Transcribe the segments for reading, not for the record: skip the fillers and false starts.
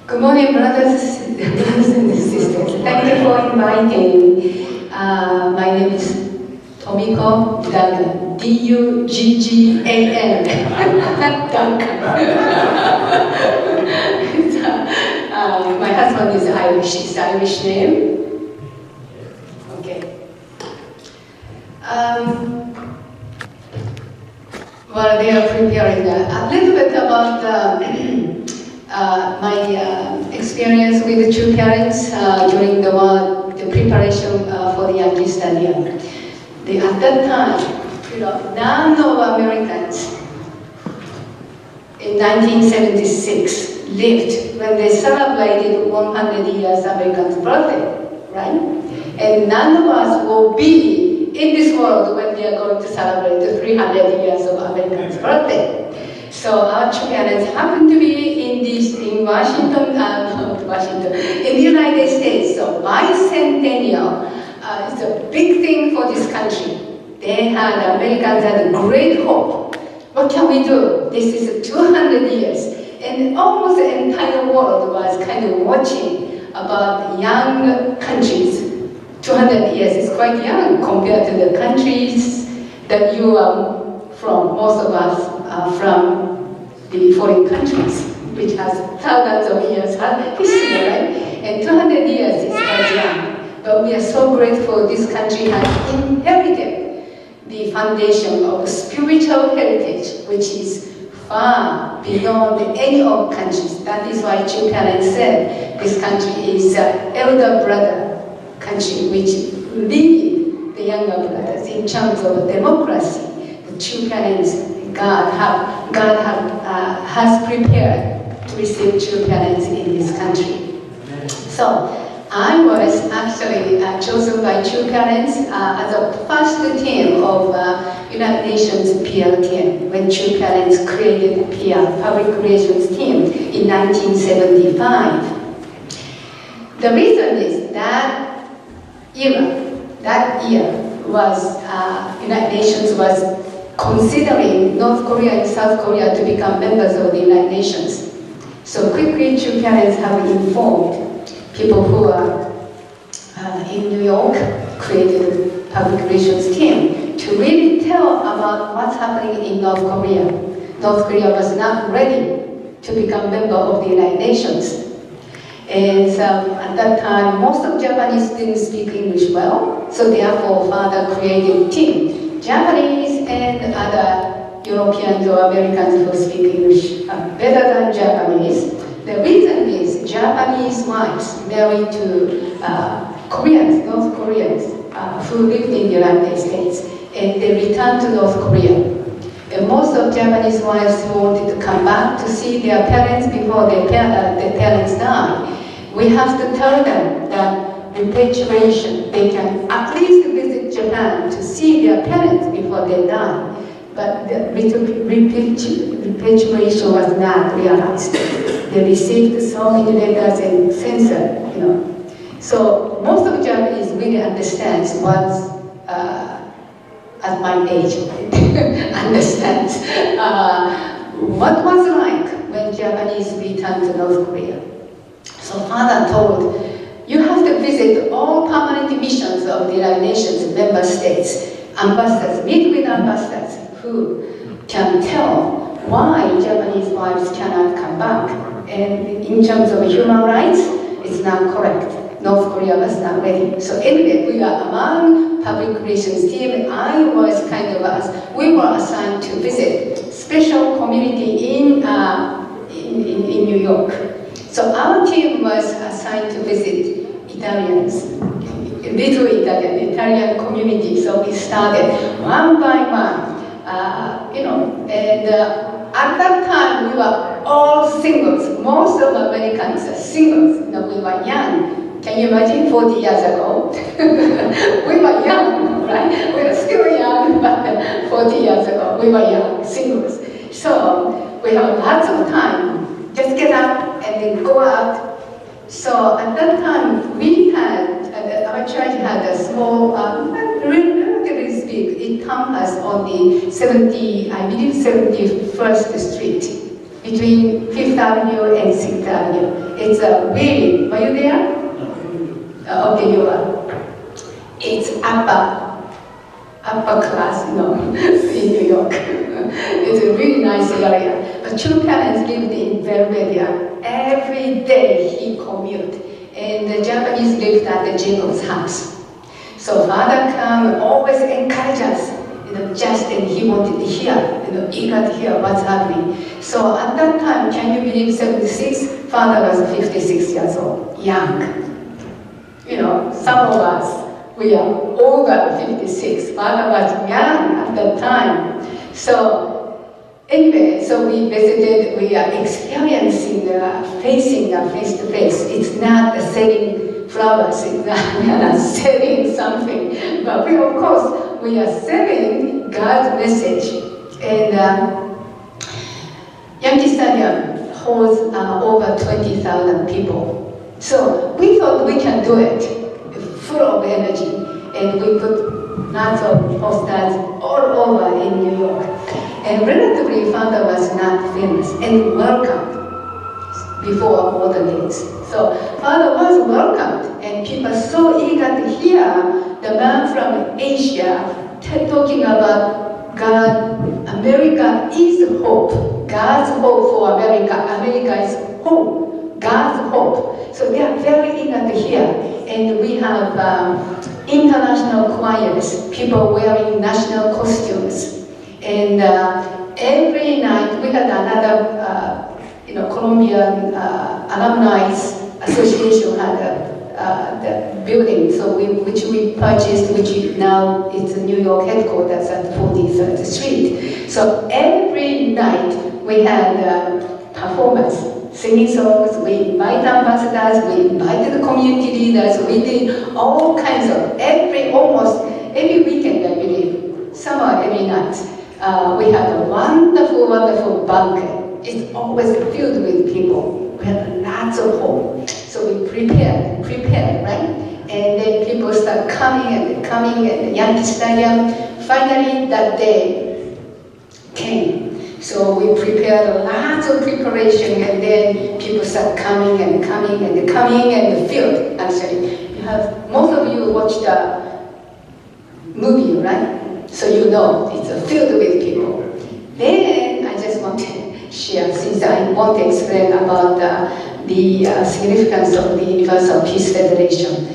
Good morning, brothers and sisters. Thank you for inviting. My name is Tomiko Duggan. D-U-G-G-A-N. Duggan. My husband is Irish. It's Irish name. Okay. Well, they are preparing a little bit about my experience with the two parents during the preparation for the Yankee Stadium. At that time, none of Americans in 1976 lived when they celebrated 100 years American's birthday, right? And none of us will be in this world when they are going to celebrate the 300 years of American's birthday. So our two parents happen to be in Washington, in the United States. So bicentennial is a big thing for this country. Americans had a great hope. What can we do? This is 200 years. And almost the entire world was kind of watching about young countries. 200 years is quite young compared to the countries that you are from. Most of us are from the foreign countries, which has thousands of years history, right? And 200 years is quite young. But we are so grateful this country has inherited the foundation of spiritual heritage, which is far beyond any of countries. That is why two parents said this country is an elder brother country, which lead the younger brothers in terms of democracy. The two parents God has prepared to receive two parents in this country. So I was actually chosen by two parents as a first team of United Nations PR team when two parents created PR, Public Relations team, in 1975. The reason is that year was United Nations was considering North Korea and South Korea to become members of the United Nations. So quickly, two parents have informed people who are in New York, created a public relations team to really tell about what's happening in North Korea. North Korea was not ready to become member of the United Nations. And at that time, most of Japanese didn't speak English well, so therefore father created a team. Japanese and other Europeans or Americans who speak English better than Japanese. The reason is Japanese wives married to Koreans, North Koreans, who lived in the United States, and they returned to North Korea. And most of Japanese wives wanted to come back to see their parents before their parents died. We have to tell them that repatriation, they can at least visit Japan to see their parents before they die. But the repatriation was not realized. They received so many letters and censored, So most of Japanese really understands what's, at my age, understands what was like when Japanese returned to North Korea. So father told, you have to visit all permanent missions of the United Nations member states, ambassadors, meet with ambassadors who can tell why Japanese wives cannot come back. And in terms of human rights, it's not correct. North Korea was not ready. So anyway, we are among public relations team. I was we were assigned to visit special community in New York. So our team was assigned to visit Italians, little Italian community. So we started one by one, and at that time we were all singles. Most of Americans are singles. We were young. Can you imagine 40 years ago? We were young, right? We were still young, but 40 years ago we were young, singles. So we have lots of time. Just get up and then go out. So at that time, our church had a small, relatively big, it encompassed on the 71st Street. between 5th Avenue and 6th Avenue. It's really, were you there? Okay, you are. It's upper class, in New York. It's a really nice area. But two parents lived in Belvedere. Every day he commuted. And the Japanese lived at the Jacob's house. So father come, always encourage us, and he wanted to hear, eager to hear what's happening. So at that time, can you believe 76? Father was 56 years old, young. Some of us, we are over 56. Father was young at that time. So anyway, so we visited, we are experiencing facing face to face. It's not selling flowers, it's not, we are not selling something, but we, of course, we are selling God's message. And Yankee Stadium holds over 20,000 people. So we thought we can do it, full of energy, and we put lots of posters all over in New York. And relatively, father was not famous and welcomed before modern days. So father was welcomed, and people so eager to hear the man from Asia talking about God. America is hope. God's hope for America. America is hope. God's hope. So they are very eager to hear. And we have international choirs, people wearing national costumes. And every night we had another, Colombian Alumni Association had the building, so which we purchased, which now it's a New York headquarters at 43rd Street. So every night we had performance, singing songs, we invite ambassadors, we invited community leaders, we did all kinds of, almost every weekend, I believe, somewhere every night. We had a wonderful, wonderful banquet. It's always filled with people. We had lots of hope. So we prepared, right? And then people start coming and Yankee Stadium. Finally, that day came. So we prepared lots of preparation, and then people start coming and the field, actually. Most of you watched the movie, right? So you know it's filled with people. Then I just want to share, since I want to explain about the significance of the Universal Peace Federation.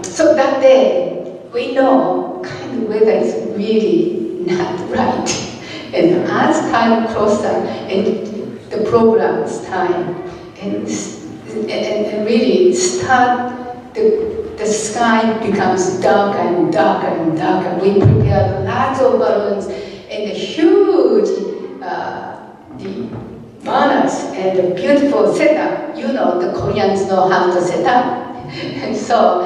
So that day, we know kind of weather is really not right. And as time closer, and the program's time, and really start, the sky becomes darker and darker and darker. We prepared lots of balloons and a huge the banners and the beautiful setup. The Koreans know how to set up. And so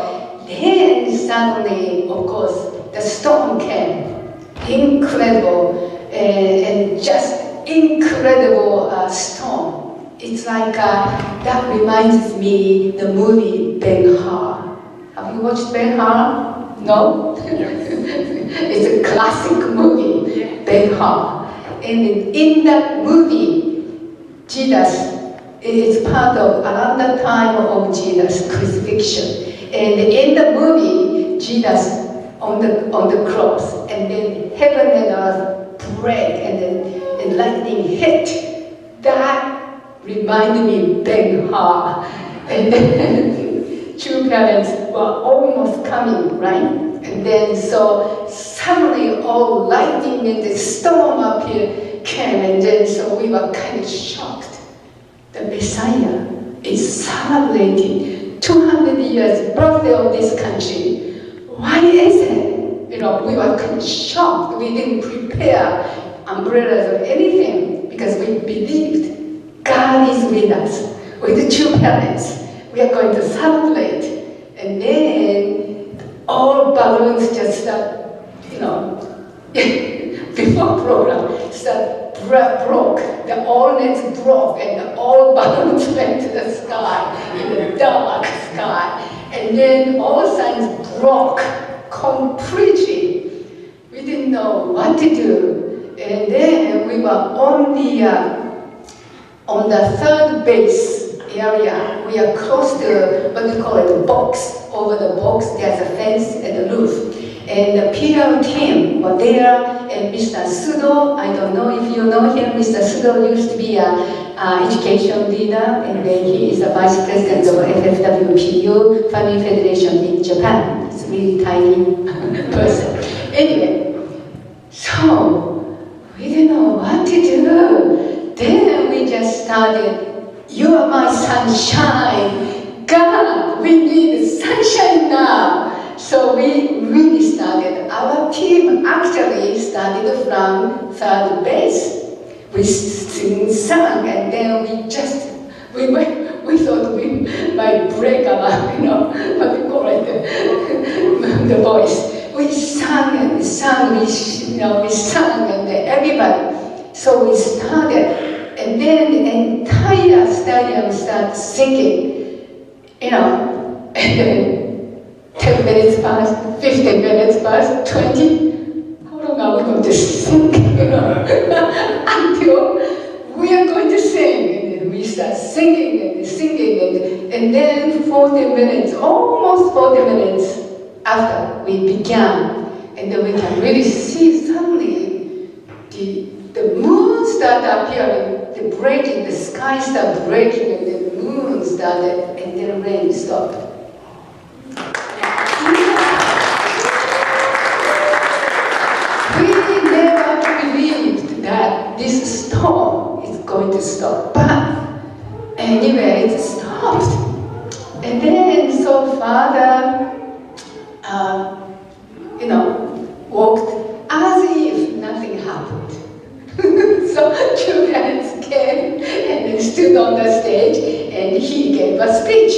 then suddenly, of course, the storm came. Incredible and just incredible storm. It's like, that reminds me the movie Ben-Hur. Have you watched Ben-Hur? No? It's a classic movie, Ben-Hur. And in that movie, Jesus is part of around the time of Jesus' crucifixion. And in the movie, Jesus on the cross, and then heaven and earth break, and then lightning hit. That reminded me Ben-Hur. And then two parents were almost coming, right? And then so suddenly all lightning and the storm up here came, and then so we were kind of shocked. The Messiah is celebrating 200 years birthday of this country. Why is it? We were kind of shocked. We didn't prepare umbrellas or anything because we believed God is with us. With the two parents, we are going to celebrate. And then all balloons just start, before program, broke. The all nets broke, and all balloons went to the sky, in the dark sky. And then all signs broke completely. We didn't know what to do. And then we were on the on the third base area, we are close to what we call it a box. Over the box, there's a fence and a roof. And the PR team were there, and Mr. Sudo, I don't know if you know him, Mr. Sudo used to be an education leader, and then he is the vice president of FFWPU, Family Federation in Japan. It's a really tiny person. Anyway, so we didn't know what to do. Then we just started, "You are my sunshine. God, we need sunshine now." So we really started. Our team actually started from third base. We sang, and then we thought we might break our, what we call it, the voice. We sang and we sang, we sang, and everybody. So we started, and then the entire stadium started singing, and then 10 minutes past, 15 minutes past, 20. How long are we going to sing? Until we are going to sing. And then we start singing and singing. And then 40 minutes, almost 40 minutes after we began. And then we can really see suddenly the moon started appearing, the sky started breaking, and the moon started, and then rain stopped. We never believed that this storm is going to stop, but anyway, it stopped. And then so Father, walked as if nothing happened. So children came and they stood on the stage, and he gave a speech.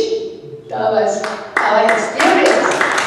That was our experience.